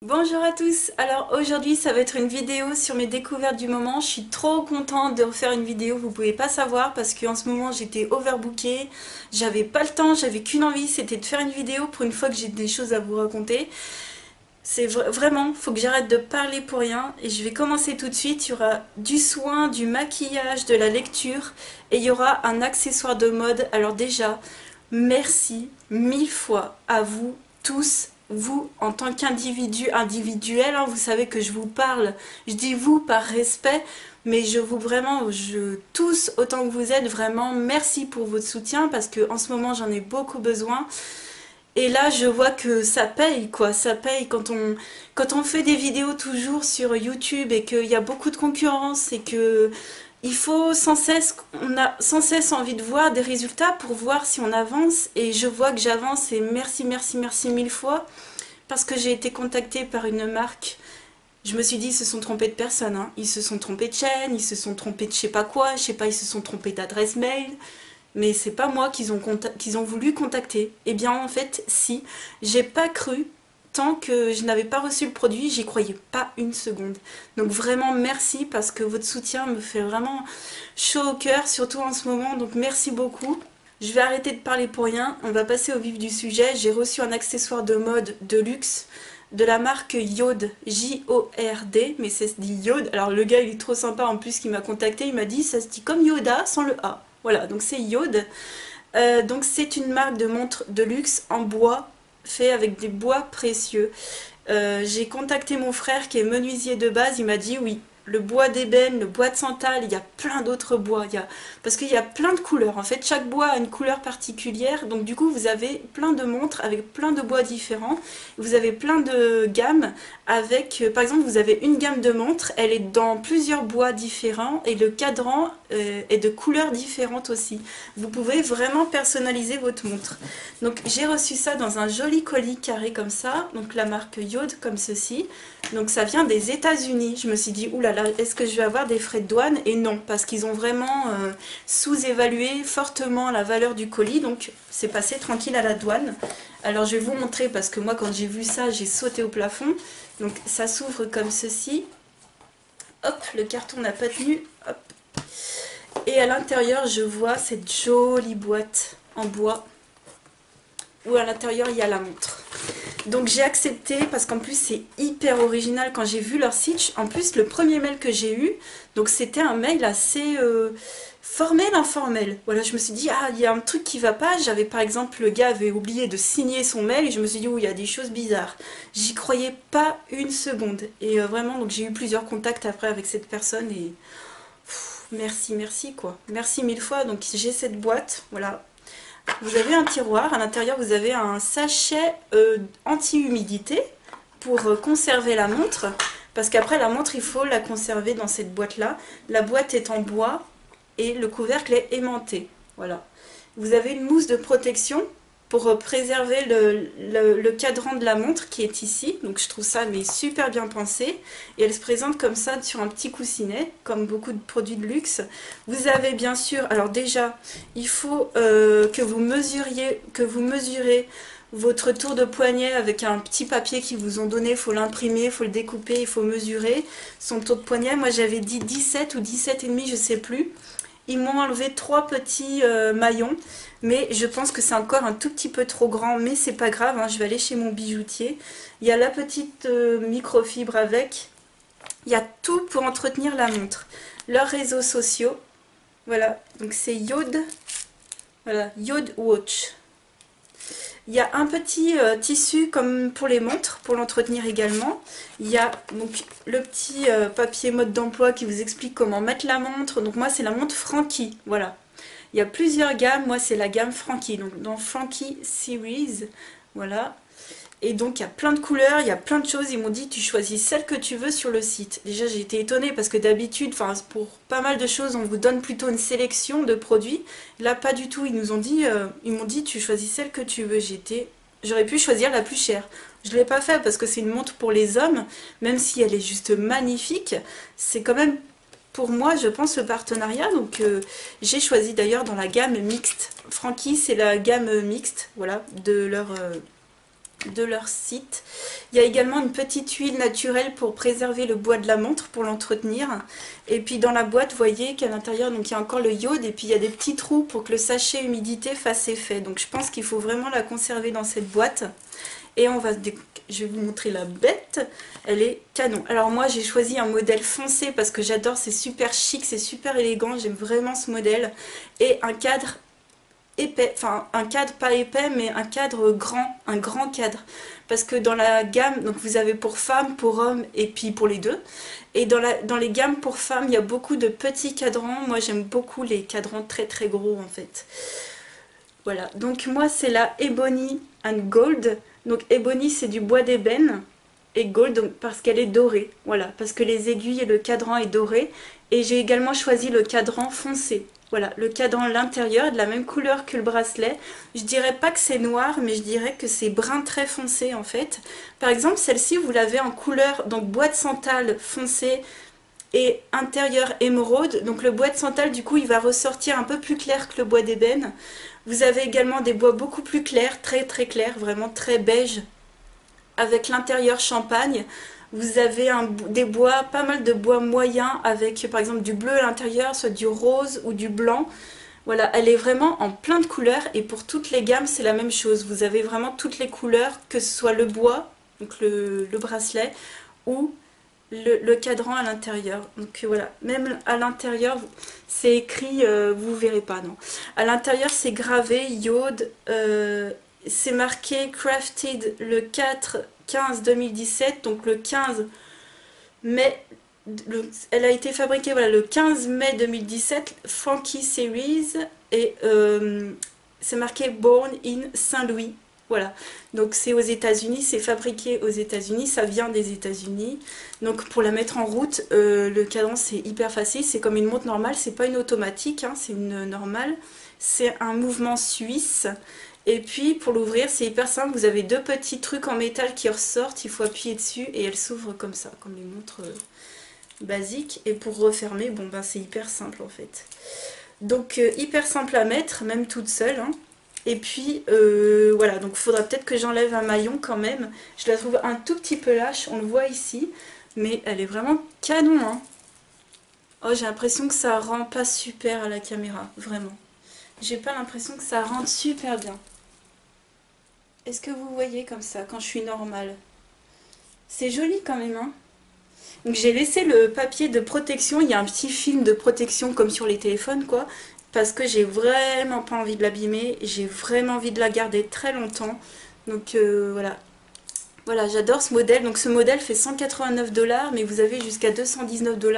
Bonjour à tous, alors aujourd'hui ça va être une vidéo sur mes découvertes du moment. Je suis trop contente de refaire une vidéo, vous pouvez pas savoir parce qu'en ce moment j'étais overbookée, j'avais pas le temps, j'avais qu'une envie, c'était de faire une vidéo pour une fois que j'ai des choses à vous raconter. C'est vraiment, faut que j'arrête de parler pour rien et je vais commencer tout de suite. Il y aura du soin, du maquillage, de la lecture et il y aura un accessoire de mode. Alors déjà, merci mille fois à vous tous, vous en tant qu'individu individuel, hein, vous savez que je vous parle, je dis vous par respect, mais je vous vraiment, tous autant que vous êtes, vraiment merci pour votre soutien parce que en ce moment j'en ai beaucoup besoin. Et là, je vois que ça paye, quoi. Ça paye quand on fait des vidéos toujours sur YouTube et qu'il y a beaucoup de concurrence et que il faut sans cesse, on a sans cesse envie de voir des résultats pour voir si on avance. Et je vois que j'avance et merci, merci, merci mille fois parce que j'ai été contactée par une marque. Je me suis dit, ils se sont trompés de personne, hein. Ils se sont trompés de chaîne, ils se sont trompés de je sais pas quoi, je sais pas, ils se sont trompés d'adresse mail. Mais c'est pas moi qu'ils ont voulu contacter. Eh bien en fait si, j'ai pas cru, tant que je n'avais pas reçu le produit, j'y croyais pas une seconde. Donc vraiment merci parce que votre soutien me fait vraiment chaud au cœur, surtout en ce moment, donc merci beaucoup. Je vais arrêter de parler pour rien, on va passer au vif du sujet. J'ai reçu un accessoire de mode de luxe de la marque Yod, J-O-R-D, mais ça se dit Yod. Alors le gars il est trop sympa en plus qui m'a contacté, il m'a dit ça se dit comme Yoda sans le A. Voilà, donc c'est Yod. Donc c'est une marque de montre de luxe en bois, fait avec des bois précieux. J'ai contacté mon frère qui est menuisier de base, il m'a dit oui, le bois d'ébène, le bois de santal, il y a plein d'autres bois, parce qu'il y a plein de couleurs. En fait, chaque bois a une couleur particulière, donc du coup vous avez plein de montres avec plein de bois différents. Vous avez plein de gammes avec, par exemple, vous avez une gamme de montres, elle est dans plusieurs bois différents et le cadran est de couleurs différentes aussi. Vous pouvez vraiment personnaliser votre montre. Donc j'ai reçu ça dans un joli colis carré comme ça, donc la marque Yod comme ceci. Donc ça vient des États-Unis. Je me suis dit oulala, est-ce que je vais avoir des frais de douane? Et non, parce qu'ils ont vraiment sous-évalué fortement la valeur du colis, donc c'est passé tranquille à la douane. Alors je vais vous montrer parce que moi quand j'ai vu ça, j'ai sauté au plafond. Donc ça s'ouvre comme ceci. Hop, le carton n'a pas tenu. Hop. Et à l'intérieur, je vois cette jolie boîte en bois où à l'intérieur il y a la montre. Donc j'ai accepté parce qu'en plus c'est hyper original quand j'ai vu leur site. En plus le premier mail que j'ai eu, donc c'était un mail assez formel, informel. Voilà, je me suis dit ah il y a un truc qui va pas. J'avais par exemple, le gars avait oublié de signer son mail et je me suis dit oh il y a des choses bizarres. J'y croyais pas une seconde. Et vraiment donc j'ai eu plusieurs contacts après avec cette personne et merci, merci quoi. Merci mille fois. Donc j'ai cette boîte, voilà. Vous avez un tiroir, à l'intérieur vous avez un sachet anti-humidité pour conserver la montre. Parce qu'après la montre il faut la conserver dans cette boîte là. La boîte est en bois et le couvercle est aimanté. Voilà. Vous avez une mousse de protection pour préserver le cadran de la montre qui est ici. Donc je trouve ça mais super bien pensé. Et elle se présente comme ça sur un petit coussinet, comme beaucoup de produits de luxe. Vous avez bien sûr, alors déjà, il faut que vous mesurez votre tour de poignet avec un petit papier qu'ils vous ont donné. Il faut l'imprimer, il faut le découper, il faut mesurer son tour de poignet. Moi j'avais dit 17 ou 17,5, je sais plus. Ils m'ont enlevé 3 petits maillons, mais je pense que c'est encore un tout petit peu trop grand, mais c'est pas grave, hein, je vais aller chez mon bijoutier. Il y a la petite microfibre avec, il y a tout pour entretenir la montre. Leurs réseaux sociaux, voilà, donc c'est Yod, voilà, Yod Watch. Il y a un petit tissu comme pour les montres, pour l'entretenir également. Il y a donc le petit papier mode d'emploi qui vous explique comment mettre la montre. Donc moi c'est la montre Frankie, voilà. Il y a plusieurs gammes, moi c'est la gamme Frankie, donc dans Frankie Series, voilà. Et donc il y a plein de couleurs, il y a plein de choses, ils m'ont dit tu choisis celle que tu veux sur le site. Déjà j'ai été étonnée parce que d'habitude, enfin pour pas mal de choses, on vous donne plutôt une sélection de produits. Là pas du tout, ils m'ont dit tu choisis celle que tu veux. J'aurais pu choisir la plus chère. Je ne l'ai pas fait parce que c'est une montre pour les hommes, même si elle est juste magnifique, c'est quand même pour moi je pense le partenariat. Donc j'ai choisi d'ailleurs dans la gamme mixte. Frankie c'est la gamme mixte, voilà, de leur de leur site. Il y a également une petite huile naturelle pour préserver le bois de la montre, pour l'entretenir. Et puis dans la boîte, vous voyez qu'à l'intérieur, donc il y a encore le iode et puis il y a des petits trous pour que le sachet humidité fasse effet. Donc je pense qu'il faut vraiment la conserver dans cette boîte. Et je vais vous montrer la bête, elle est canon. Alors moi j'ai choisi un modèle foncé parce que j'adore, c'est super chic, c'est super élégant, j'aime vraiment ce modèle. Et un cadre épais, enfin un cadre pas épais mais un cadre grand, un grand cadre. Parce que dans la gamme, donc vous avez pour femmes, pour hommes et puis pour les deux. Et dans les gammes pour femmes, il y a beaucoup de petits cadrans. Moi j'aime beaucoup les cadrans très très gros en fait. Voilà, donc moi c'est la Ebony and Gold. Donc Ebony c'est du bois d'ébène et Gold donc, parce qu'elle est dorée. Voilà, parce que les aiguilles et le cadran est doré. Et j'ai également choisi le cadran foncé. Voilà, le cadran à l'intérieur est de la même couleur que le bracelet. Je dirais pas que c'est noir, mais je dirais que c'est brun très foncé en fait. Par exemple, celle-ci vous l'avez en couleur donc bois de santal foncé et intérieur émeraude. Donc le bois de santal du coup il va ressortir un peu plus clair que le bois d'ébène. Vous avez également des bois beaucoup plus clairs, très très clairs, vraiment très beige, avec l'intérieur champagne. Vous avez des bois, pas mal de bois moyens, avec par exemple du bleu à l'intérieur, soit du rose ou du blanc. Voilà, elle est vraiment en plein de couleurs et pour toutes les gammes c'est la même chose. Vous avez vraiment toutes les couleurs, que ce soit le bois, donc le bracelet, ou le cadran à l'intérieur. Donc voilà, même à l'intérieur c'est écrit, vous verrez pas non. À l'intérieur c'est gravé iode, c'est marqué crafted le 4/15/2017, donc le 15 mai. Elle a été fabriquée voilà, le 15 mai 2017, Funky Series, et c'est marqué Born in Saint-Louis. Voilà, donc c'est aux États-Unis, c'est fabriqué aux États-Unis, ça vient des États-Unis. Donc pour la mettre en route, le cadran c'est hyper facile, c'est comme une montre normale, c'est pas une automatique, hein, c'est une normale. C'est un mouvement suisse. Et puis pour l'ouvrir c'est hyper simple, vous avez deux petits trucs en métal qui ressortent, il faut appuyer dessus et elle s'ouvre comme ça, comme les montres basiques. Et pour refermer, bon ben c'est hyper simple en fait. Donc hyper simple à mettre, même toute seule, hein. Et puis voilà, donc il faudra peut-être que j'enlève un maillon quand même. Je la trouve un tout petit peu lâche, on le voit ici. Mais elle est vraiment canon, hein. Oh, j'ai l'impression que ça rend pas super à la caméra, vraiment. J'ai pas l'impression que ça rend super bien. Est-ce que vous voyez comme ça, quand je suis normale? C'est joli quand même, hein. Donc j'ai laissé le papier de protection, il y a un petit film de protection comme sur les téléphones, quoi. Parce que j'ai vraiment pas envie de l'abîmer, j'ai vraiment envie de la garder très longtemps. Donc voilà. Voilà, j'adore ce modèle. Donc ce modèle fait 189 $, mais vous avez jusqu'à 219 $.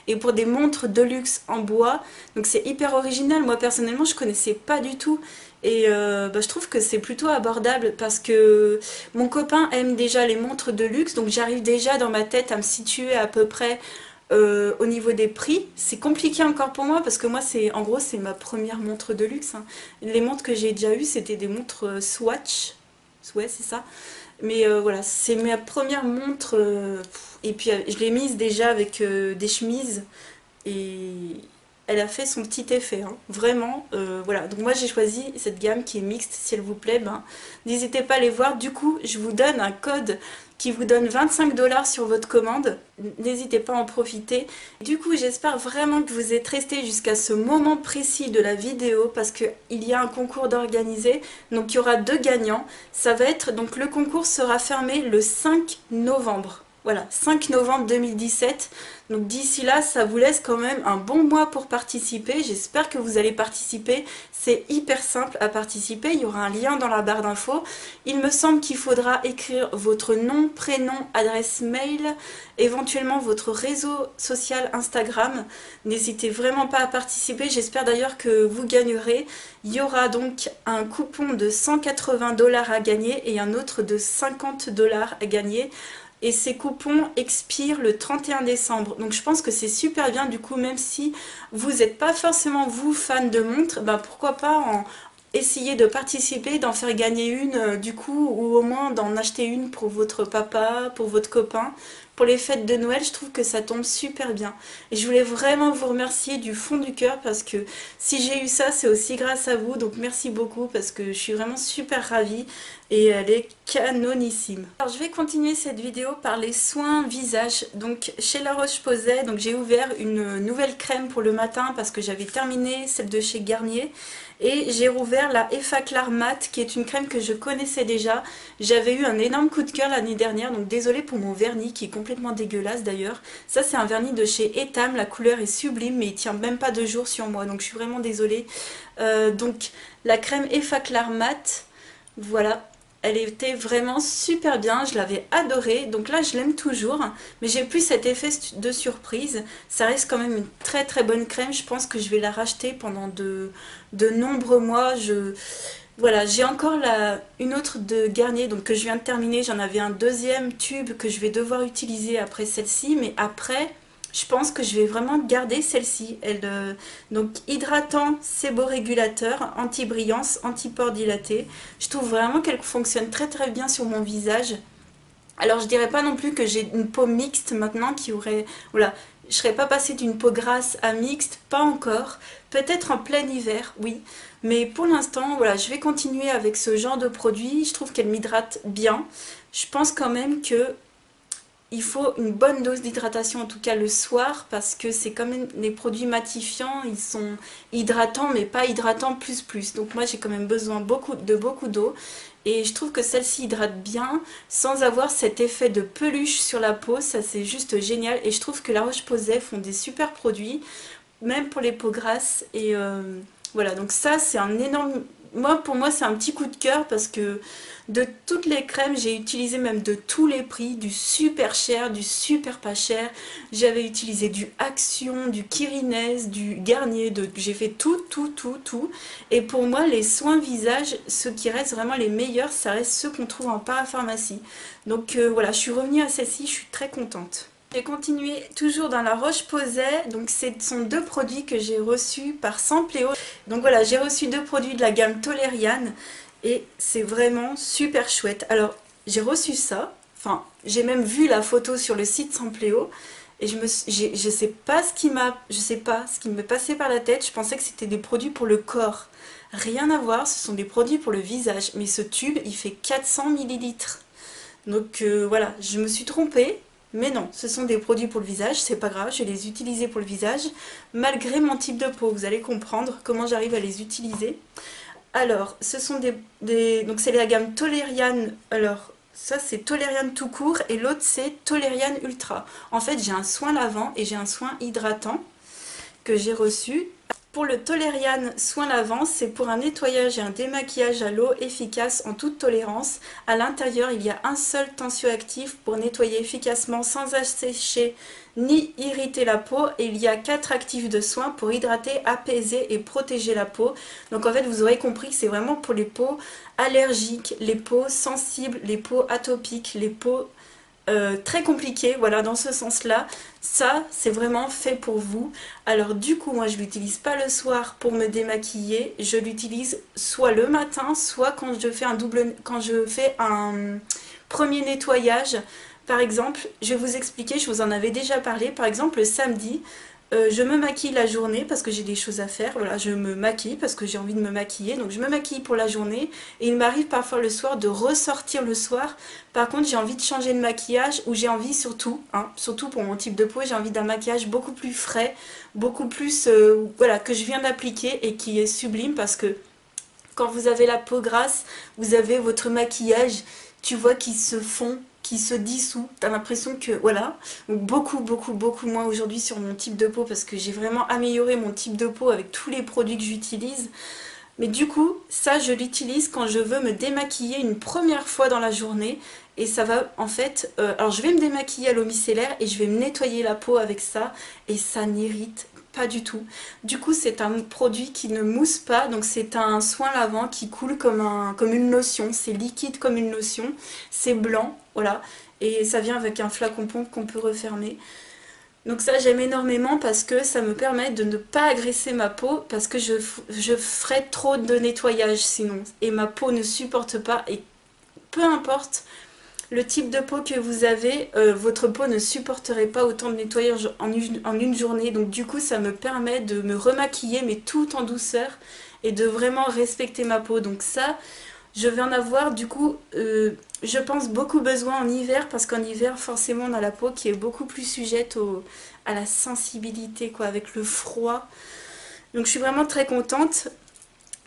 Et pour des montres de luxe en bois, donc c'est hyper original. Moi personnellement, je connaissais pas du tout. Et je trouve que c'est plutôt abordable parce que mon copain aime déjà les montres de luxe. Donc j'arrive déjà dans ma tête à me situer à peu près au niveau des prix. C'est compliqué encore pour moi parce que moi, en gros, c'est ma première montre de luxe, hein. Les montres que j'ai déjà eues, c'était des montres Swatch. Ouais, c'est ça. Mais voilà, c'est ma première montre. Et puis je l'ai mise déjà avec des chemises. Et elle a fait son petit effet, hein. Vraiment. Voilà, donc moi j'ai choisi cette gamme qui est mixte, s'il vous plaît. Ben, n'hésitez pas à les voir. Du coup, je vous donne un code qui vous donne 25 $ sur votre commande. N'hésitez pas à en profiter. Du coup, j'espère vraiment que vous êtes restés jusqu'à ce moment précis de la vidéo parce qu'il y a un concours d'organiser. Donc il y aura 2 gagnants. Ça va être, donc le concours sera fermé le 5 novembre. Voilà, 5 novembre 2017. Donc d'ici là, ça vous laisse quand même un bon mois pour participer. J'espère que vous allez participer. C'est hyper simple à participer. Il y aura un lien dans la barre d'infos. Il me semble qu'il faudra écrire votre nom, prénom, adresse mail, éventuellement votre réseau social Instagram. N'hésitez vraiment pas à participer. J'espère d'ailleurs que vous gagnerez. Il y aura donc un coupon de 180 $ à gagner et un autre de 50 $ à gagner. Et ces coupons expirent le 31 décembre. Donc je pense que c'est super bien du coup, même si vous n'êtes pas forcément vous fan de montres, ben pourquoi pas essayer de participer, d'en faire gagner une du coup, ou au moins d'en acheter une pour votre papa, pour votre copain. pour les fêtes de Noël, je trouve que ça tombe super bien. Et je voulais vraiment vous remercier du fond du cœur parce que si j'ai eu ça, c'est aussi grâce à vous. Donc merci beaucoup parce que je suis vraiment super ravie et elle est canonissime. Alors je vais continuer cette vidéo par les soins visage. Donc chez La Roche-Posay, donc j'ai ouvert une nouvelle crème pour le matin parce que j'avais terminé celle de chez Garnier. Et j'ai rouvert la Effaclar Matte qui est une crème que je connaissais déjà. J'avais eu un énorme coup de cœur l'année dernière, donc désolée pour mon vernis qui est complètement dégueulasse d'ailleurs. Ça c'est un vernis de chez Etam, la couleur est sublime mais il tient même pas 2 jours sur moi, donc je suis vraiment désolée. Donc la crème Effaclar Matte, voilà. Elle était vraiment super bien, je l'avais adorée, donc là je l'aime toujours, mais j'ai plus cet effet de surprise. Ça reste quand même une très très bonne crème, je pense que je vais la racheter pendant de nombreux mois. Voilà, j'ai encore une autre de Garnier donc que je viens de terminer, j'en avais un deuxième tube que je vais devoir utiliser après celle-ci, mais après je pense que je vais vraiment garder celle-ci. Donc hydratant, séborégulateur, anti-brillance, anti-pores dilatés. Je trouve vraiment qu'elle fonctionne très très bien sur mon visage. Alors je dirais pas non plus que j'ai une peau mixte maintenant qui aurait... Voilà, je serais pas passée d'une peau grasse à mixte, pas encore. Peut-être en plein hiver, oui. Mais pour l'instant, voilà, je vais continuer avec ce genre de produit. Je trouve qu'elle m'hydrate bien. Je pense quand même que il faut une bonne dose d'hydratation, en tout cas le soir, parce que c'est quand même des produits matifiants, ils sont hydratants mais pas hydratants plus plus. Donc moi j'ai quand même besoin beaucoup d'eau et je trouve que celle-ci hydrate bien sans avoir cet effet de peluche sur la peau, ça c'est juste génial. Et je trouve que La Roche-Posay font des super produits, même pour les peaux grasses. Et voilà, donc ça c'est un énorme... Pour moi c'est un petit coup de cœur parce que de toutes les crèmes, j'ai utilisé même de tous les prix, du super cher, du super pas cher. J'avais utilisé du Action, du Kirinès, du Garnier, j'ai fait tout. Et pour moi, les soins visage, ceux qui restent vraiment les meilleurs, ça reste ceux qu'on trouve en parapharmacie. Donc voilà, je suis revenue à celle-ci, je suis très contente. J'ai continué toujours dans La Roche-Posay, donc ce sont 2 produits que j'ai reçus par Sampléo. Donc voilà, j'ai reçu 2 produits de la gamme Toleriane. Et c'est vraiment super chouette. Alors, j'ai reçu ça. Enfin, j'ai même vu la photo sur le site Sampléo. Et je sais pas ce qui m'est passé par la tête. Je pensais que c'était des produits pour le corps. Rien à voir, ce sont des produits pour le visage. Mais ce tube, il fait 400 millilitres. Donc voilà, je me suis trompée. Mais non, ce sont des produits pour le visage, c'est pas grave, je vais les utiliser pour le visage. Malgré mon type de peau, vous allez comprendre comment j'arrive à les utiliser. Alors, ce sont donc c'est la gamme Toleriane. Alors, ça c'est Toleriane tout court et l'autre c'est Toleriane Ultra. En fait, j'ai un soin lavant et j'ai un soin hydratant que j'ai reçu. Pour le Toleriane soin lavant, c'est pour un nettoyage et un démaquillage à l'eau efficace en toute tolérance. À l'intérieur, il y a un seul tensioactif pour nettoyer efficacement sans assécher ni irriter la peau, et il y a 4 actifs de soins pour hydrater, apaiser et protéger la peau. Donc en fait vous aurez compris que c'est vraiment pour les peaux allergiques, les peaux sensibles, les peaux atopiques, les peaux très compliquées, voilà, dans ce sens là. Ça c'est vraiment fait pour vous. Alors du coup moi je l'utilise pas le soir pour me démaquiller, je l'utilise soit le matin, soit quand je fais un premier nettoyage. Par exemple, je vais vous expliquer, je vous en avais déjà parlé, par exemple le samedi, je me maquille la journée parce que j'ai des choses à faire, voilà, je me maquille parce que j'ai envie de me maquiller, donc je me maquille pour la journée, et il m'arrive parfois le soir de ressortir le soir. Par contre j'ai envie de changer de maquillage, ou j'ai envie surtout pour mon type de peau, j'ai envie d'un maquillage beaucoup plus frais, beaucoup plus, voilà, que je viens d'appliquer et qui est sublime, parce que quand vous avez la peau grasse, vous avez votre maquillage, tu vois, qui se fond, qui se dissout, t'as l'impression que, voilà, donc beaucoup moins aujourd'hui sur mon type de peau, parce que j'ai vraiment amélioré mon type de peau avec tous les produits que j'utilise. Mais du coup, ça je l'utilise quand je veux me démaquiller une première fois dans la journée, et ça va en fait, alors je vais me démaquiller à l'eau micellaire et je vais me nettoyer la peau avec ça, et ça n'irrite pas du tout. Du coup c'est un produit qui ne mousse pas, donc c'est un soin lavant qui coule comme une lotion, c'est liquide comme une lotion, c'est blanc, voilà, et ça vient avec un flacon pompe qu'on peut refermer. Donc ça j'aime énormément parce que ça me permet de ne pas agresser ma peau, parce que je ferais trop de nettoyage sinon, et ma peau ne supporte pas, et peu importe le type de peau que vous avez, votre peau ne supporterait pas autant de nettoyage en une journée. Donc du coup, ça me permet de me remaquiller, mais tout en douceur, et de vraiment respecter ma peau. Donc ça, je vais en avoir du coup, je pense, beaucoup besoin en hiver, parce qu'en hiver, forcément, on a la peau qui est beaucoup plus sujette à la sensibilité, quoi, avec le froid. Donc je suis vraiment très contente.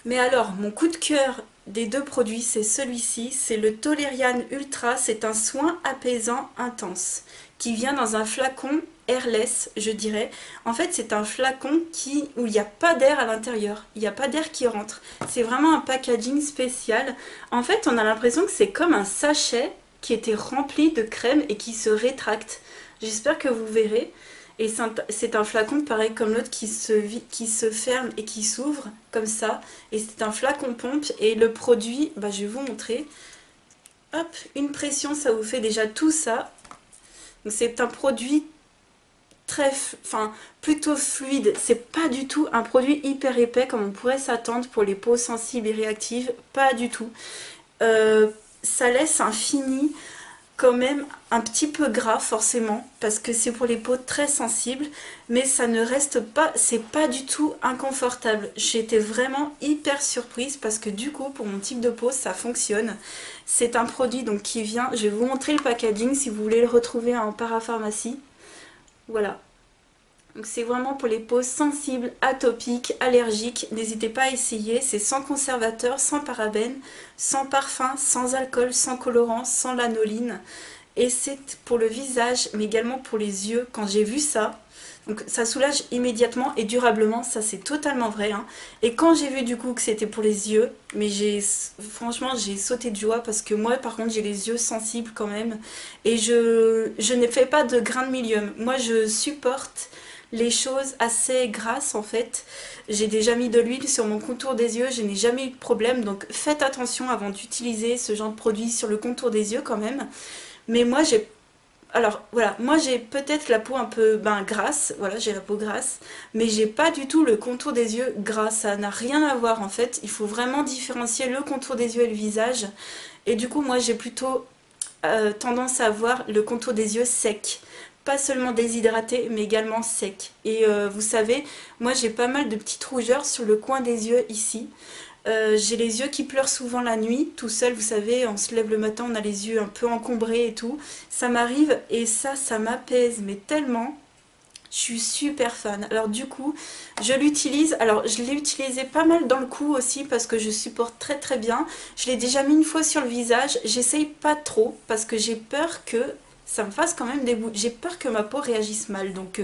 Mais alors, mon coup de cœur des deux produits, c'est celui-ci, c'est le Toleriane Ultra, c'est un soin apaisant intense, qui vient dans un flacon airless, je dirais. En fait, c'est un flacon où il n'y a pas d'air à l'intérieur, il n'y a pas d'air qui rentre. C'est vraiment un packaging spécial. En fait, on a l'impression que c'est comme un sachet qui était rempli de crème et qui se rétracte. J'espère que vous verrez. Et c'est un flacon pareil comme l'autre qui se ferme et qui s'ouvre comme ça. Et c'est un flacon pompe. Et le produit, bah, je vais vous montrer. Hop, une pression, ça vous fait déjà tout ça. Donc c'est un produit plutôt fluide. C'est pas du tout un produit hyper épais comme on pourrait s'attendre pour les peaux sensibles et réactives. Pas du tout. Ça laisse un fini quand même un petit peu gras forcément parce que c'est pour les peaux très sensibles, mais ça ne reste pas, c'est pas du tout inconfortable. J'ai été vraiment hyper surprise parce que du coup pour mon type de peau ça fonctionne. C'est un produit donc qui vient, je vais vous montrer le packaging si vous voulez le retrouver en parapharmacie. Voilà. Donc c'est vraiment pour les peaux sensibles, atopiques, allergiques. N'hésitez pas à essayer. C'est sans conservateur, sans parabènes, sans parfum, sans alcool, sans colorant, sans lanoline. Et c'est pour le visage, mais également pour les yeux. Quand j'ai vu ça, donc ça soulage immédiatement et durablement. Ça c'est totalement vrai. Hein. Et quand j'ai vu du coup que c'était pour les yeux, mais franchement j'ai sauté de joie parce que moi par contre j'ai les yeux sensibles quand même. Et je ne fais pas de grain de milieu. Moi je supporte les choses assez grasses en fait. J'ai déjà mis de l'huile sur mon contour des yeux, je n'ai jamais eu de problème, donc faites attention avant d'utiliser ce genre de produit sur le contour des yeux quand même. Mais moi j'ai... Alors voilà, moi j'ai peut-être la peau un peu grasse, voilà j'ai la peau grasse, mais j'ai pas du tout le contour des yeux gras, ça n'a rien à voir en fait. Il faut vraiment différencier le contour des yeux et le visage. Et du coup moi j'ai plutôt tendance à avoir le contour des yeux sec. Pas seulement déshydraté mais également sec. Et vous savez, moi j'ai pas mal de petites rougeurs sur le coin des yeux ici. J'ai les yeux qui pleurent souvent la nuit, tout seul, vous savez, on se lève le matin, on a les yeux un peu encombrés et tout. Ça m'arrive et ça m'apaise, mais tellement. Je suis super fan. Alors du coup, je l'utilise. Alors je l'ai utilisé pas mal dans le cou aussi parce que je supporte très très bien. Je l'ai déjà mis une fois sur le visage. J'essaye pas trop parce que j'ai peur que ça me fasse quand même des bouts. J'ai peur que ma peau réagisse mal. Donc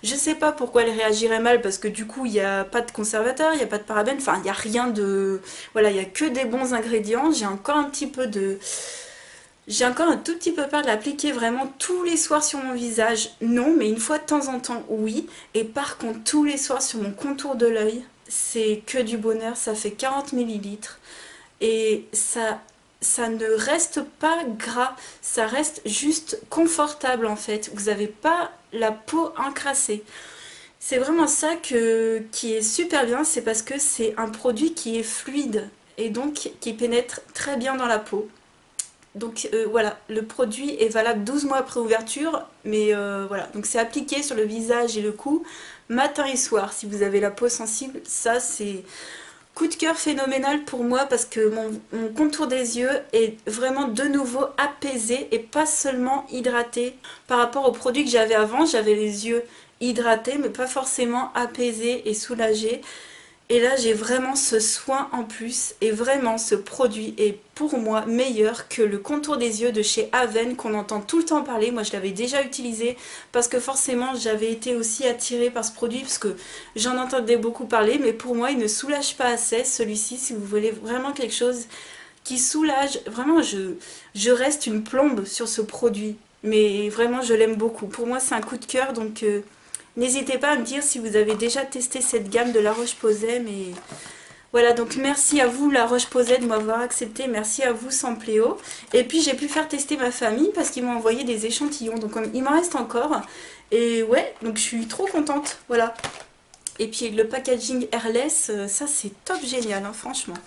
je sais pas pourquoi elle réagirait mal parce que du coup il n'y a pas de conservateur, il n'y a pas de parabènes. Enfin il n'y a rien de... Voilà, il n'y a que des bons ingrédients. J'ai encore un petit peu de... J'ai encore un tout petit peu peur de l'appliquer vraiment tous les soirs sur mon visage. Non, mais une fois de temps en temps, oui. Et par contre, tous les soirs sur mon contour de l'œil, c'est que du bonheur. Ça fait 40 millilitres. Et ça ne reste pas gras. Ça reste juste confortable en fait. Vous n'avez pas la peau encrassée. C'est vraiment ça qui est super bien. C'est parce que c'est un produit qui est fluide. Et donc qui pénètre très bien dans la peau. Donc voilà, le produit est valable 12 mois après ouverture, mais voilà, donc c'est appliqué sur le visage et le cou, matin et soir, si vous avez la peau sensible. Ça c'est coup de cœur phénoménal pour moi parce que mon contour des yeux est vraiment de nouveau apaisé et pas seulement hydraté. Par rapport au produit que j'avais avant, j'avais les yeux hydratés mais pas forcément apaisés et soulagés. Et là j'ai vraiment ce soin en plus et vraiment ce produit est pour moi meilleur que le contour des yeux de chez Aven qu'on entend tout le temps parler. Moi je l'avais déjà utilisé parce que forcément j'avais été aussi attirée par ce produit parce que j'en entendais beaucoup parler, mais pour moi il ne soulage pas assez celui-ci. Si vous voulez vraiment quelque chose qui soulage, vraiment je reste une plombe sur ce produit, mais vraiment je l'aime beaucoup. Pour moi c'est un coup de cœur, donc n'hésitez pas à me dire si vous avez déjà testé cette gamme de La Roche-Posay. Mais voilà, donc merci à vous La Roche-Posay de m'avoir accepté, merci à vous Sampléo. Et puis j'ai pu faire tester ma famille parce qu'ils m'ont envoyé des échantillons, donc il m'en reste encore. Et ouais, donc je suis trop contente, voilà. Et puis le packaging airless, ça c'est top génial, hein, franchement.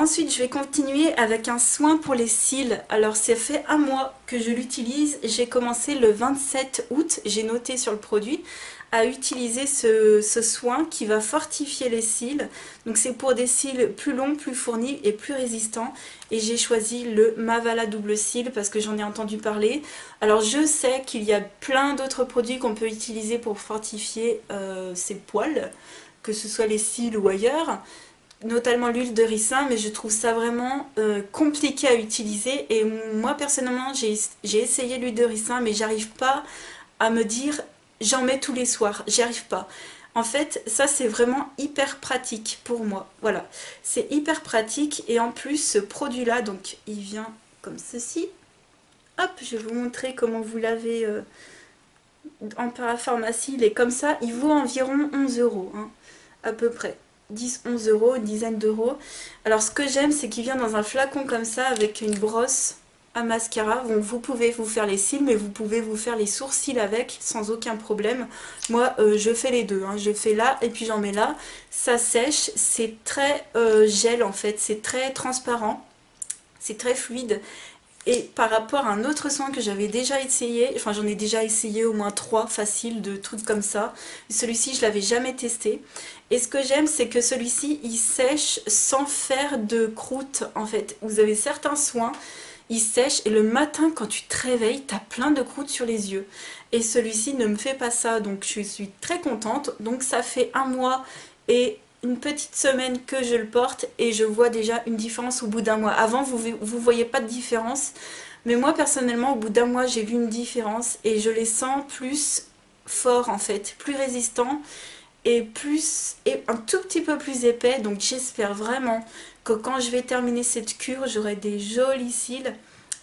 Ensuite, je vais continuer avec un soin pour les cils. Alors, ça fait un mois que je l'utilise. J'ai commencé le 27 août, j'ai noté sur le produit, à utiliser ce soin qui va fortifier les cils. Donc, c'est pour des cils plus longs, plus fournis et plus résistants. Et j'ai choisi le Mavala Double Cils parce que j'en ai entendu parler. Alors, je sais qu'il y a plein d'autres produits qu'on peut utiliser pour fortifier ses poils, que ce soit les cils ou ailleurs, notamment l'huile de ricin, mais je trouve ça vraiment compliqué à utiliser. Et moi personnellement j'ai essayé l'huile de ricin, mais j'arrive pas à me dire j'en mets tous les soirs, j'y arrive pas. En fait, ça c'est vraiment hyper pratique pour moi, voilà, c'est hyper pratique. Et en plus ce produit là, donc il vient comme ceci, hop, je vais vous montrer comment vous l'avez en parapharmacie. Il est comme ça, il vaut environ 11 euros, hein, à peu près 10-11 euros, une dizaine d'euros. Alors ce que j'aime, c'est qu'il vient dans un flacon comme ça avec une brosse à mascara. Bon, vous pouvez vous faire les cils, mais vous pouvez vous faire les sourcils avec sans aucun problème. Moi je fais les deux, hein. Je fais là et puis j'en mets là. Ça sèche, c'est très gel en fait, c'est très transparent, c'est très fluide. Et par rapport à un autre soin que j'avais déjà essayé, enfin j'en ai déjà essayé au moins 3 faciles de trucs comme ça. Celui-ci je l'avais jamais testé. Et ce que j'aime, c'est que celui-ci il sèche sans faire de croûte en fait. Vous avez certains soins, il sèche et le matin quand tu te réveilles, t'as plein de croûtes sur les yeux. Et celui-ci ne me fait pas ça, donc je suis très contente. Donc ça fait un mois et une petite semaine que je le porte et je vois déjà une différence au bout d'un mois. Avant, vous voyez pas de différence, mais moi personnellement, au bout d'un mois, j'ai vu une différence et je les sens plus forts en fait, plus résistants et un tout petit peu plus épais. Donc j'espère vraiment que quand je vais terminer cette cure, j'aurai des jolis cils.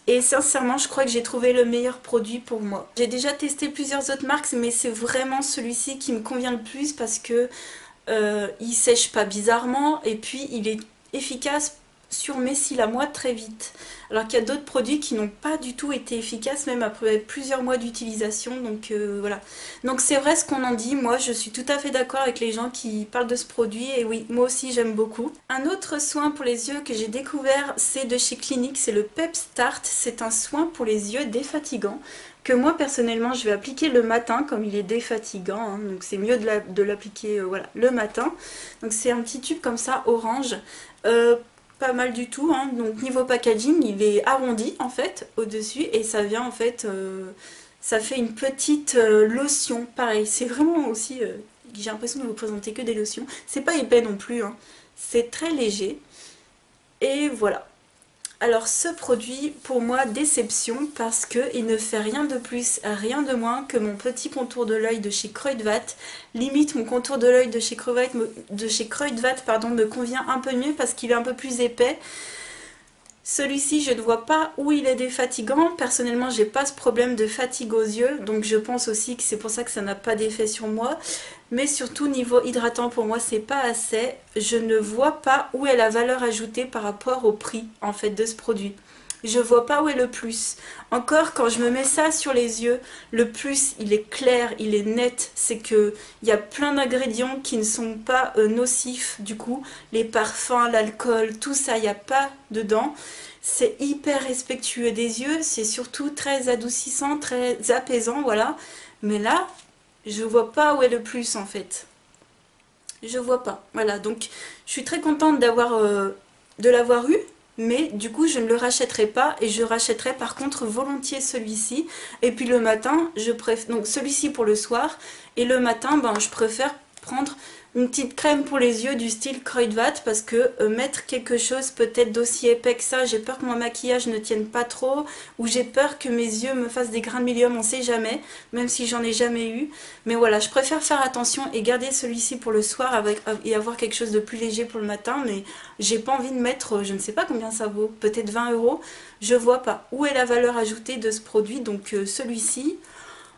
Et sincèrement, je crois que j'ai trouvé le meilleur produit pour moi. J'ai déjà testé plusieurs autres marques, mais c'est vraiment celui-ci qui me convient le plus parce que il sèche pas bizarrement et puis il est efficace sur mes cils à moi très vite. Alors qu'il y a d'autres produits qui n'ont pas du tout été efficaces même après plusieurs mois d'utilisation. Donc voilà. Donc c'est vrai ce qu'on en dit. Moi je suis tout à fait d'accord avec les gens qui parlent de ce produit. Et oui, moi aussi j'aime beaucoup. Un autre soin pour les yeux que j'ai découvert, c'est de chez Clinique. C'est le Pep Start. C'est un soin pour les yeux défatigant, que moi personnellement je vais appliquer le matin comme il est défatigant, hein, donc c'est mieux de l'appliquer voilà, le matin. Donc c'est un petit tube comme ça orange, pas mal du tout, hein. Donc niveau packaging il est arrondi en fait au dessus et ça vient en fait, ça fait une petite lotion, pareil c'est vraiment aussi, j'ai l'impression de vous présenter que des lotions, c'est pas épais non plus, hein. C'est très léger et voilà. Alors ce produit, pour moi, déception parce qu'il ne fait rien de plus, rien de moins que mon petit contour de l'œil de chez Kruidvat. Limite, mon contour de l'œil de chez Kruidvat, pardon, me convient un peu mieux parce qu'il est un peu plus épais. Celui-ci, je ne vois pas où il est défatigant. Personnellement, j'ai pas ce problème de fatigue aux yeux, donc je pense aussi que c'est pour ça que ça n'a pas d'effet sur moi. Mais surtout, niveau hydratant, pour moi, c'est pas assez. Je ne vois pas où est la valeur ajoutée par rapport au prix, en fait, de ce produit. Je vois pas où est le plus. Encore, quand je me mets ça sur les yeux, le plus, il est clair, il est net. C'est que il y a plein d'ingrédients qui ne sont pas nocifs, du coup. Les parfums, l'alcool, tout ça, il n'y a pas dedans. C'est hyper respectueux des yeux. C'est surtout très adoucissant, très apaisant, voilà. Mais là, je vois pas où est le plus, en fait. Je vois pas. Voilà, donc je suis très contente de l'avoir eu. Mais du coup je ne le rachèterai pas et je rachèterai par contre volontiers celui-ci. Et puis le matin, je préfère donc celui-ci pour le soir. Et le matin, ben, je préfère prendre une petite crème pour les yeux du style Kruidvat parce que mettre quelque chose peut-être d'aussi épais que ça, j'ai peur que mon maquillage ne tienne pas trop ou j'ai peur que mes yeux me fassent des grains de milieu, on sait jamais, même si j'en ai jamais eu. Mais voilà, je préfère faire attention et garder celui-ci pour le soir et avoir quelque chose de plus léger pour le matin, mais j'ai pas envie de mettre, je ne sais pas combien ça vaut, peut-être 20 euros, je vois pas où est la valeur ajoutée de ce produit, donc celui-ci,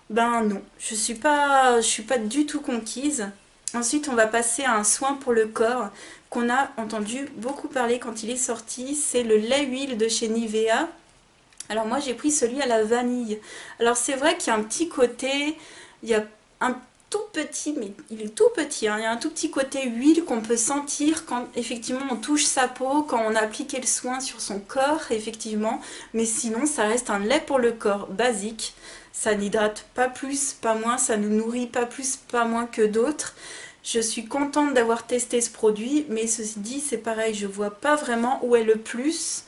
ben non, je suis pas du tout conquise. Ensuite, on va passer à un soin pour le corps qu'on a entendu beaucoup parler quand il est sorti. C'est le lait huile de chez Nivea. Alors moi, j'ai pris celui à la vanille. Alors c'est vrai qu'il y a un petit côté, il y a tout petit, mais il est tout petit, hein. Il y a un tout petit côté huile qu'on peut sentir quand effectivement on touche sa peau, quand on a appliqué le soin sur son corps, effectivement. Mais sinon, ça reste un lait pour le corps basique. Ça n'hydrate pas plus, pas moins, ça ne nourrit pas plus, pas moins que d'autres. Je suis contente d'avoir testé ce produit, mais ceci dit, c'est pareil, je vois pas vraiment où est le plus.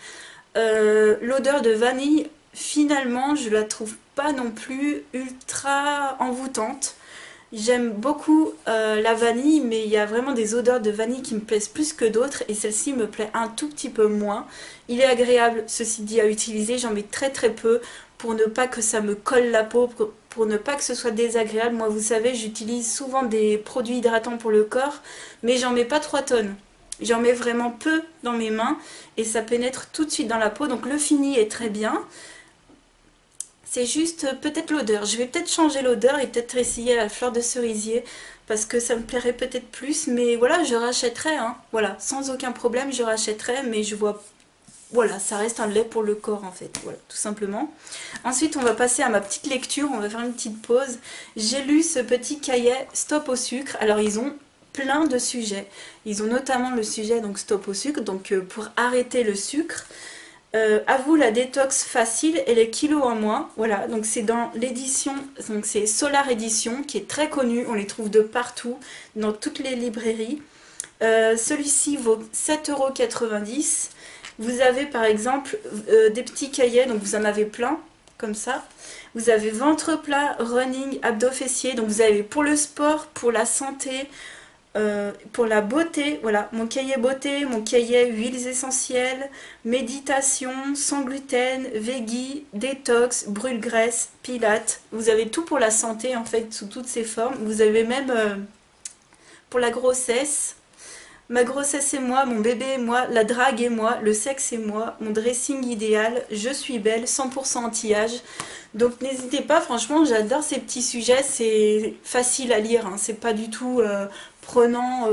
L'odeur de vanille, finalement, je la trouve pas non plus ultra envoûtante. J'aime beaucoup la vanille, mais il y a vraiment des odeurs de vanille qui me plaisent plus que d'autres, et celle-ci me plaît un tout petit peu moins. Il est agréable, ceci dit, à utiliser, j'en mets très très peu, pour ne pas que ça me colle la peau, pour ne pas que ce soit désagréable. Moi, vous savez, j'utilise souvent des produits hydratants pour le corps, mais j'en mets pas 3 tonnes. J'en mets vraiment peu dans mes mains, et ça pénètre tout de suite dans la peau, donc le fini est très bien. C'est juste peut-être l'odeur. Je vais peut-être changer l'odeur et peut-être essayer la fleur de cerisier parce que ça me plairait peut-être plus. Mais voilà, je rachèterai, hein. Voilà, sans aucun problème, je rachèterai. Mais je vois, voilà, ça reste un lait pour le corps en fait. Voilà, tout simplement. Ensuite, on va passer à ma petite lecture. On va faire une petite pause. J'ai lu ce petit cahier Stop au sucre. Alors, ils ont plein de sujets. Ils ont notamment le sujet donc Stop au sucre, donc pour arrêter le sucre. À vous la détox facile et les kilos en moins. Voilà, donc c'est dans l'édition, donc c'est Solar Edition qui est très connue, on les trouve de partout, dans toutes les librairies. Celui-ci vaut 7,90 €. Vous avez par exemple des petits cahiers, donc vous en avez plein, comme ça. Vous avez ventre plat, running, abdos fessiers, donc vous avez pour le sport, pour la santé, pour la beauté, voilà, mon cahier beauté, mon cahier huiles essentielles, méditation, sans gluten, veggie, détox, brûle-graisse, pilates. Vous avez tout pour la santé en fait, sous toutes ses formes. Vous avez même pour la grossesse, ma grossesse et moi, mon bébé et moi, la drague et moi, le sexe et moi, mon dressing idéal, je suis belle, 100% anti-âge. Donc n'hésitez pas, franchement, j'adore ces petits sujets, c'est facile à lire, hein, c'est pas du tout prenant,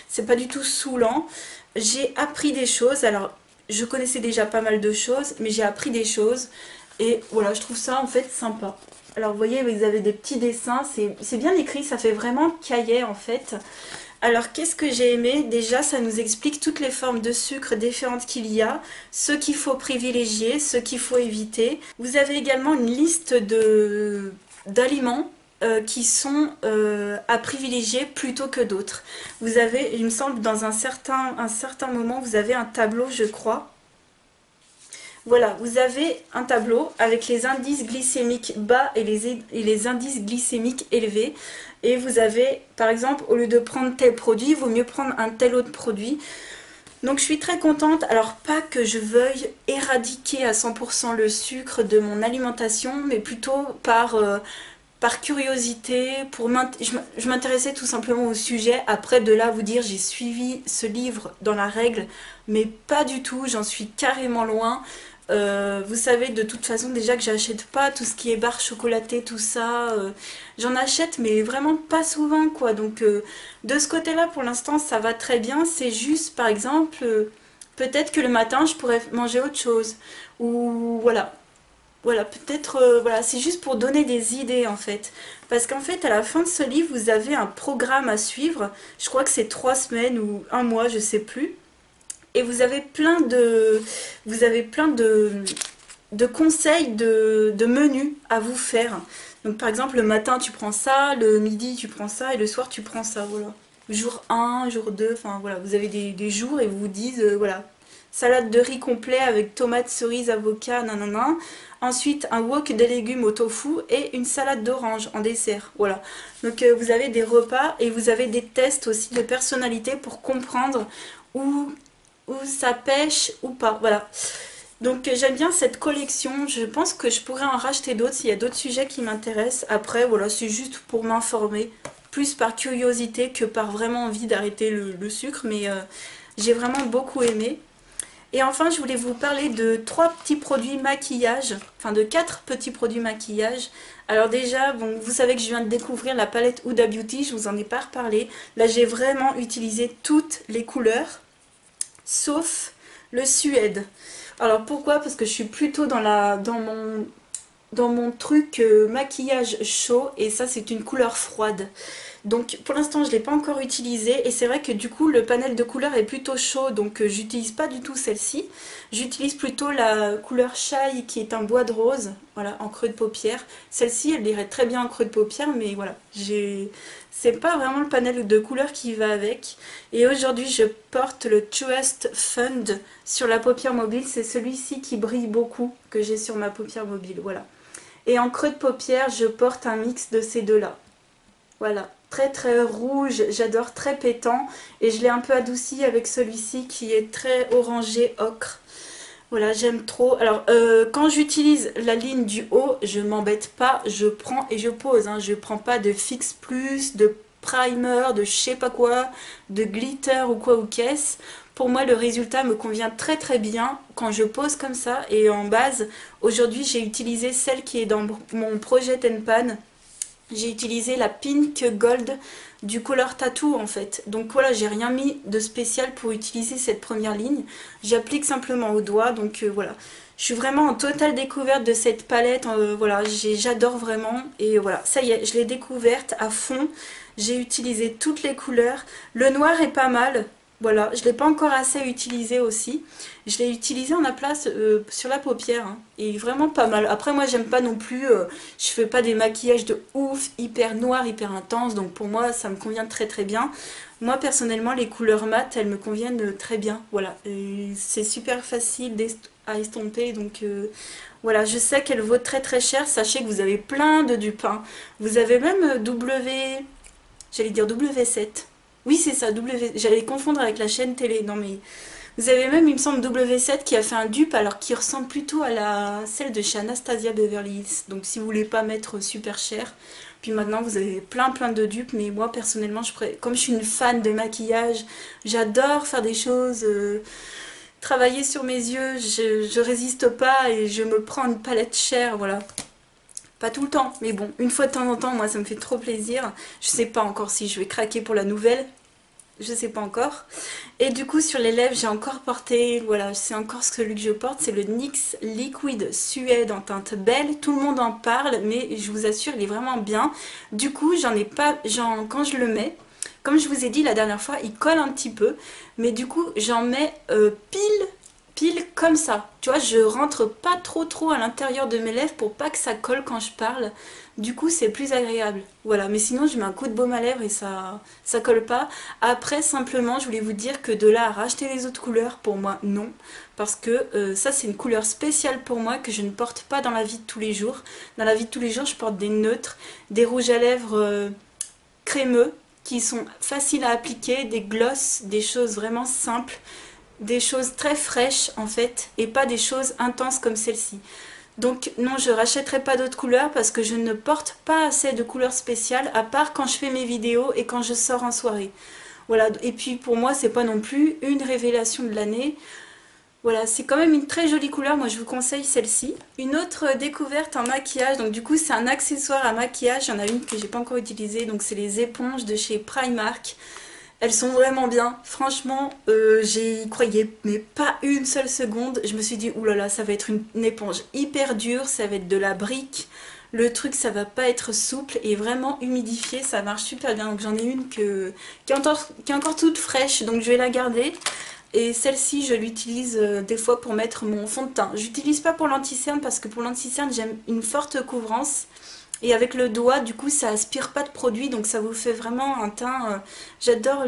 c'est pas du tout saoulant. J'ai appris des choses, alors je connaissais déjà pas mal de choses, mais j'ai appris des choses, et voilà, je trouve ça en fait sympa. Alors vous voyez, vous avez des petits dessins, c'est bien écrit, ça fait vraiment cahier en fait. Alors, qu'est-ce que j'ai aimé? Déjà, ça nous explique toutes les formes de sucre différentes qu'il y a, ce qu'il faut privilégier, ce qu'il faut éviter. Vous avez également une liste d'aliments qui sont à privilégier plutôt que d'autres. Vous avez, il me semble, dans un certain moment, vous avez un tableau, je crois. Voilà, vous avez un tableau avec les indices glycémiques bas et les indices glycémiques élevés. Et vous avez, par exemple, au lieu de prendre tel produit, il vaut mieux prendre un tel autre produit. Donc je suis très contente. Alors pas que je veuille éradiquer à 100% le sucre de mon alimentation, mais plutôt par curiosité, je m'intéressais tout simplement au sujet. Après de là vous dire j'ai suivi ce livre dans la règle, mais pas du tout, j'en suis carrément loin. Vous savez de toute façon déjà que j'achète pas tout ce qui est barres chocolatées, tout ça. J'en achète mais vraiment pas souvent quoi. Donc de ce côté là pour l'instant ça va très bien. C'est juste par exemple peut-être que le matin je pourrais manger autre chose. Ou voilà. Voilà, peut-être, voilà, c'est juste pour donner des idées en fait. Parce qu'en fait, à la fin de ce livre, vous avez un programme à suivre. Je crois que c'est 3 semaines ou un mois, je sais plus. Et vous avez plein de conseils, de menus à vous faire. Donc par exemple, le matin, tu prends ça, le midi, tu prends ça, et le soir, tu prends ça, voilà. Jour 1, jour 2, enfin voilà, vous avez des jours et vous vous dites, voilà, salade de riz complet avec tomates, cerises, avocat, nanana. Ensuite, un wok des légumes au tofu et une salade d'orange en dessert. Voilà. Donc vous avez des repas et vous avez des tests aussi de personnalité pour comprendre où ça pêche ou pas. Voilà. Donc j'aime bien cette collection. Je pense que je pourrais en racheter d'autres s'il y a d'autres sujets qui m'intéressent. Après, voilà, c'est juste pour m'informer. Plus par curiosité que par vraiment envie d'arrêter le sucre. Mais j'ai vraiment beaucoup aimé. Et enfin, je voulais vous parler de 3 petits produits maquillage, enfin de 4 petits produits maquillage. Alors déjà, bon, vous savez que je viens de découvrir la palette Huda Beauty, je vous en ai pas reparlé. Là, j'ai vraiment utilisé toutes les couleurs, sauf le suède. Alors pourquoi? Parce que je suis plutôt dans dans mon truc maquillage chaud et ça c'est une couleur froide. Donc pour l'instant je ne l'ai pas encore utilisé et c'est vrai que du coup le panel de couleurs est plutôt chaud donc j'utilise pas du tout celle-ci. J'utilise plutôt la couleur Chai qui est un bois de rose, voilà, en creux de paupière. Celle-ci elle irait très bien en creux de paupière mais voilà, c'est pas vraiment le panel de couleurs qui va avec. Et aujourd'hui je porte le Truest Fund sur la paupière mobile, c'est celui-ci qui brille beaucoup que j'ai sur ma paupière mobile, voilà. Et en creux de paupière je porte un mix de ces deux-là. Voilà, très très rouge, j'adore, très pétant. Et je l'ai un peu adouci avec celui-ci qui est très orangé ocre. Voilà, j'aime trop. Alors, quand j'utilise la ligne du haut, je m'embête pas, je prends et je pose. Hein. Je prends pas de Fix Plus, de primer, de je sais pas quoi, de glitter ou quoi ou qu'est-ce. Pour moi, le résultat me convient très très bien quand je pose comme ça. Et en base, aujourd'hui, j'ai utilisé celle qui est dans mon projet Tenpan. J'ai utilisé la Pink Gold du Color Tattoo en fait. Donc voilà, j'ai rien mis de spécial pour utiliser cette première ligne. J'applique simplement au doigt, donc voilà. Je suis vraiment en totale découverte de cette palette, voilà, j'adore vraiment. Et voilà, ça y est, je l'ai découverte à fond. J'ai utilisé toutes les couleurs. Le noir est pas mal. Voilà, je ne l'ai pas encore assez utilisé aussi. Je l'ai utilisé en aplat sur la paupière. Hein, et vraiment pas mal. Après, moi, j'aime pas non plus... je fais pas des maquillages de ouf, hyper noirs, hyper intenses. Donc pour moi, ça me convient très très bien. Moi, personnellement, les couleurs mat, elles me conviennent très bien. Voilà, c'est super facile à estomper. Donc voilà, je sais qu'elle vaut très très cher. Sachez que vous avez plein de dupes. Hein. Vous avez même j'allais dire W7. Oui, c'est ça, j'allais confondre avec la chaîne télé. Non, mais vous avez même, il me semble, W7 qui a fait un dupe alors qui ressemble plutôt à celle de chez Anastasia Beverly Hills. Donc, si vous voulez pas mettre super cher. Puis maintenant, vous avez plein de dupes. Mais moi, personnellement, comme je suis une fan de maquillage, j'adore faire des choses, travailler sur mes yeux. Je résiste pas et je me prends une palette chère, voilà. Pas tout le temps, mais bon, une fois de temps en temps, moi ça me fait trop plaisir. Je sais pas encore si je vais craquer pour la nouvelle, je sais pas encore. Et du coup sur les lèvres, j'ai encore porté, voilà, c'est encore celui que je porte, c'est le NYX Liquid Suède en teinte belle. Tout le monde en parle, mais je vous assure, il est vraiment bien. Du coup, j'en ai pas, quand je le mets, comme je vous ai dit la dernière fois, il colle un petit peu, mais du coup, j'en mets pile comme ça. Tu vois, je rentre pas trop à l'intérieur de mes lèvres pour pas que ça colle quand je parle. Du coup, c'est plus agréable. Voilà, mais sinon, je mets un coup de baume à lèvres et ça colle pas. Après, simplement, je voulais vous dire que de là à racheter les autres couleurs, pour moi, non. Parce que ça, c'est une couleur spéciale pour moi que je ne porte pas dans la vie de tous les jours. Dans la vie de tous les jours, je porte des neutres, des rouges à lèvres crémeux qui sont faciles à appliquer, des glosses, des choses vraiment simples. Des choses très fraîches en fait et pas des choses intenses comme celle-ci. Donc non, je rachèterai pas d'autres couleurs parce que je ne porte pas assez de couleurs spéciales à part quand je fais mes vidéos et quand je sors en soirée. Voilà, et puis pour moi c'est pas non plus une révélation de l'année. Voilà, c'est quand même une très jolie couleur, moi je vous conseille celle-ci. Une autre découverte en maquillage, donc du coup c'est un accessoire à maquillage, il y en a une que j'ai pas encore utilisée, donc c'est les éponges de chez Primark. Elles sont vraiment bien, franchement, j'y croyais mais pas une seule seconde. Je me suis dit, oulala, ça va être une éponge hyper dure, ça va être de la brique. Le truc, ça va pas être souple et vraiment humidifié, ça marche super bien. Donc j'en ai une qui est encore toute fraîche, donc je vais la garder. Et celle-ci, je l'utilise des fois pour mettre mon fond de teint. J'utilise pas pour l'anti-cerne parce que pour l'anti-cerne, j'aime une forte couvrance. Et avec le doigt, du coup, ça aspire pas de produit, donc ça vous fait vraiment un teint... j'adore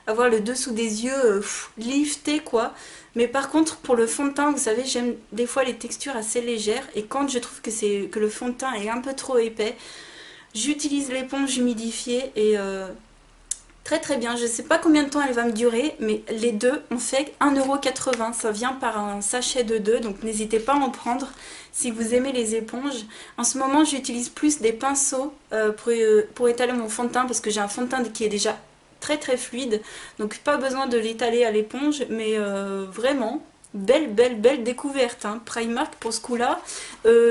avoir le dessous des yeux lifté, quoi. Mais par contre, pour le fond de teint, vous savez, j'aime des fois les textures assez légères. Et quand je trouve que le fond de teint est un peu trop épais, j'utilise l'éponge humidifiée et... très très bien, je sais pas combien de temps elle va me durer, mais les deux ont fait 1,80 €. Ça vient par un sachet de 2, donc n'hésitez pas à en prendre si vous aimez les éponges. En ce moment, j'utilise plus des pinceaux pour étaler mon fond de teint parce que j'ai un fond de teint qui est déjà très très fluide. Donc pas besoin de l'étaler à l'éponge, mais vraiment... belle découverte, hein. Primark pour ce coup-là.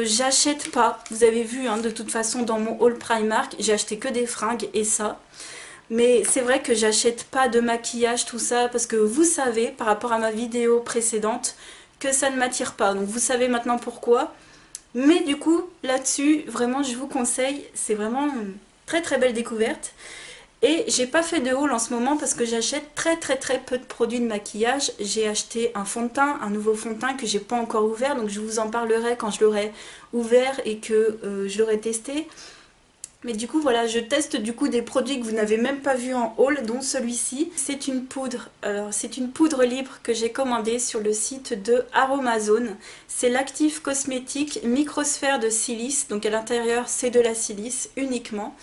J'achète pas, vous avez vu, hein, de toute façon dans mon haul Primark, j'ai acheté que des fringues et ça. Mais c'est vrai que j'achète pas de maquillage, tout ça, parce que vous savez, par rapport à ma vidéo précédente, que ça ne m'attire pas. Donc vous savez maintenant pourquoi. Mais du coup, là-dessus, vraiment, je vous conseille, c'est vraiment une très très belle découverte. Et j'ai pas fait de haul en ce moment parce que j'achète très très très peu de produits de maquillage. J'ai acheté un fond de teint, un nouveau fond de teint que j'ai pas encore ouvert, donc je vous en parlerai quand je l'aurai ouvert et que je l'aurai testé. Mais du coup voilà, je teste du coup des produits que vous n'avez même pas vu en haul, dont celui-ci. C'est une poudre, alors c'est une poudre libre que j'ai commandée sur le site de Aromazone. C'est l'actif cosmétique microsphère de silice, donc à l'intérieur c'est de la silice uniquement.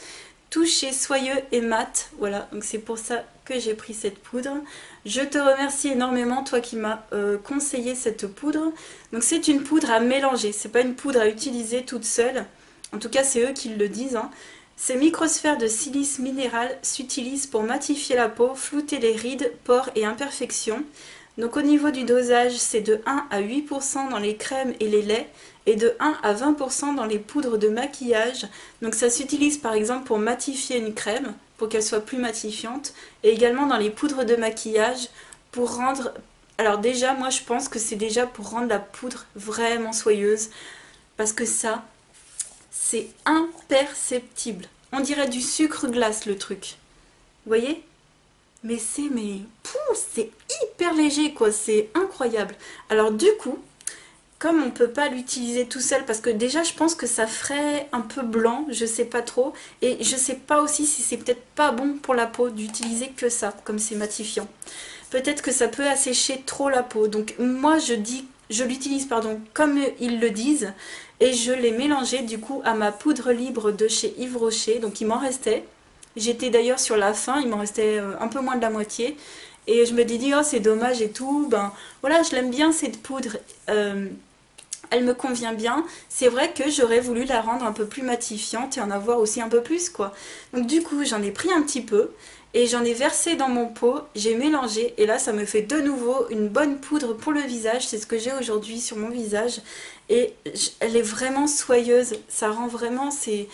Touché soyeux et mat, voilà, donc c'est pour ça que j'ai pris cette poudre. Je te remercie énormément, toi qui m'as conseillé cette poudre. Donc c'est une poudre à mélanger, c'est pas une poudre à utiliser toute seule. En tout cas, c'est eux qui le disent. Hein. Ces microsphères de silice minéral s'utilisent pour matifier la peau, flouter les rides, pores et imperfections. Donc au niveau du dosage, c'est de 1 à 8% dans les crèmes et les laits et de 1 à 20% dans les poudres de maquillage. Donc ça s'utilise par exemple pour matifier une crème, pour qu'elle soit plus matifiante, et également dans les poudres de maquillage pour rendre... Alors déjà, moi je pense que c'est déjà pour rendre la poudre vraiment soyeuse, parce que ça... c'est imperceptible. On dirait du sucre glace le truc. Vous voyez? Mais c'est hyper léger quoi, c'est incroyable. Alors du coup, comme on peut pas l'utiliser tout seul, parce que déjà je pense que ça ferait un peu blanc, je sais pas trop. Et je sais pas aussi si c'est peut-être pas bon pour la peau d'utiliser que ça, comme c'est matifiant. Peut-être que ça peut assécher trop la peau. Donc moi je l'utilise pardon comme ils le disent. Et je l'ai mélangé du coup à ma poudre libre de chez Yves Rocher. Donc il m'en restait. J'étais d'ailleurs sur la fin, il m'en restait un peu moins de la moitié. Et je me dis, oh c'est dommage et tout. Ben voilà, je l'aime bien cette poudre. Elle me convient bien. C'est vrai que j'aurais voulu la rendre un peu plus matifiante et en avoir aussi un peu plus quoi. Donc du coup j'en ai pris un petit peu. Et j'en ai versé dans mon pot, j'ai mélangé et là ça me fait de nouveau une bonne poudre pour le visage, c'est ce que j'ai aujourd'hui sur mon visage et elle est vraiment soyeuse, ça rend vraiment, c'est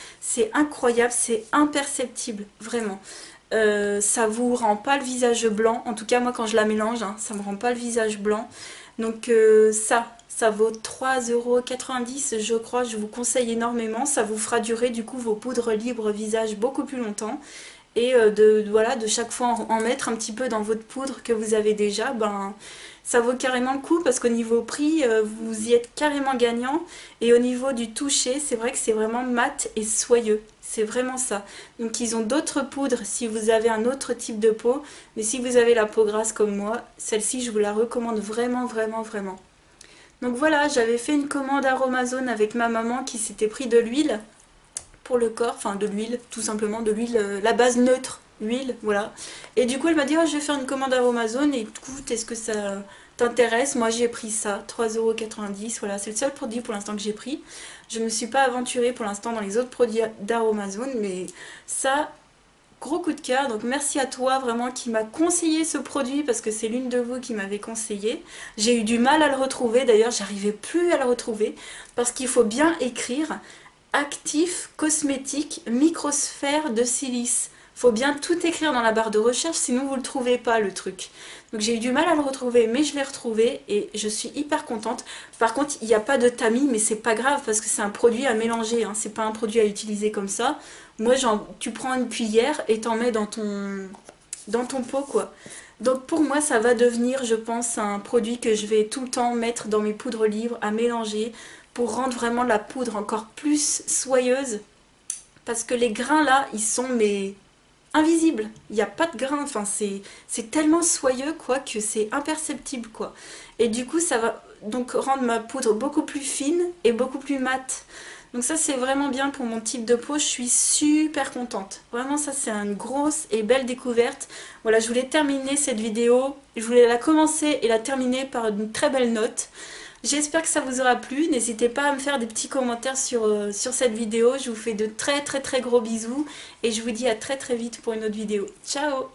incroyable, c'est imperceptible, vraiment. Ça vous rend pas le visage blanc, en tout cas moi quand je la mélange, hein, ça me rend pas le visage blanc. Donc ça vaut 3,90 € je crois, je vous conseille énormément, ça vous fera durer du coup vos poudres libres visage beaucoup plus longtemps. Et voilà, de chaque fois en mettre un petit peu dans votre poudre que vous avez déjà, ben, ça vaut carrément le coup parce qu'au niveau prix, vous y êtes carrément gagnant. Et au niveau du toucher, c'est vrai que c'est vraiment mat et soyeux. C'est vraiment ça. Donc ils ont d'autres poudres si vous avez un autre type de peau. Mais si vous avez la peau grasse comme moi, celle-ci je vous la recommande vraiment, vraiment, vraiment. Donc voilà, j'avais fait une commande Aromazone avec ma maman qui s'était pris de l'huile pour le corps, enfin de l'huile, tout simplement, de l'huile, la base neutre, huile, voilà. Et du coup elle m'a dit, oh, je vais faire une commande à Amazon, et écoute, est-ce que ça t'intéresse? Moi j'ai pris ça, 3,90 €, voilà, c'est le seul produit pour l'instant que j'ai pris. Je ne me suis pas aventurée pour l'instant dans les autres produits d'Aromazone, mais ça, gros coup de cœur, donc merci à toi vraiment qui m'a conseillé ce produit, parce que c'est l'une de vous qui m'avait conseillé. J'ai eu du mal à le retrouver, d'ailleurs j'arrivais plus à le retrouver, parce qu'il faut bien écrire actif cosmétique microsphère de silice. Faut bien tout écrire dans la barre de recherche, sinon vous ne le trouvez pas le truc. Donc j'ai eu du mal à le retrouver, mais je l'ai retrouvé et je suis hyper contente. Par contre, il n'y a pas de tamis, mais c'est pas grave parce que c'est un produit à mélanger, hein. C'est pas un produit à utiliser comme ça. Moi, tu prends une cuillère et t'en mets dans ton pot, quoi. Donc pour moi, ça va devenir, je pense, un produit que je vais tout le temps mettre dans mes poudres libres à mélanger pour rendre vraiment la poudre encore plus soyeuse. Parce que les grains là, ils sont invisibles. Il n'y a pas de grains, enfin c'est tellement soyeux quoi que c'est imperceptible quoi. Et du coup ça va donc rendre ma poudre beaucoup plus fine et beaucoup plus mate. Donc ça c'est vraiment bien pour mon type de peau, je suis super contente. Vraiment ça c'est une grosse et belle découverte. Voilà, je voulais terminer cette vidéo, je voulais la commencer et la terminer par une très belle note. J'espère que ça vous aura plu, n'hésitez pas à me faire des petits commentaires sur cette vidéo. Je vous fais de très très très gros bisous et je vous dis à très très vite pour une autre vidéo. Ciao!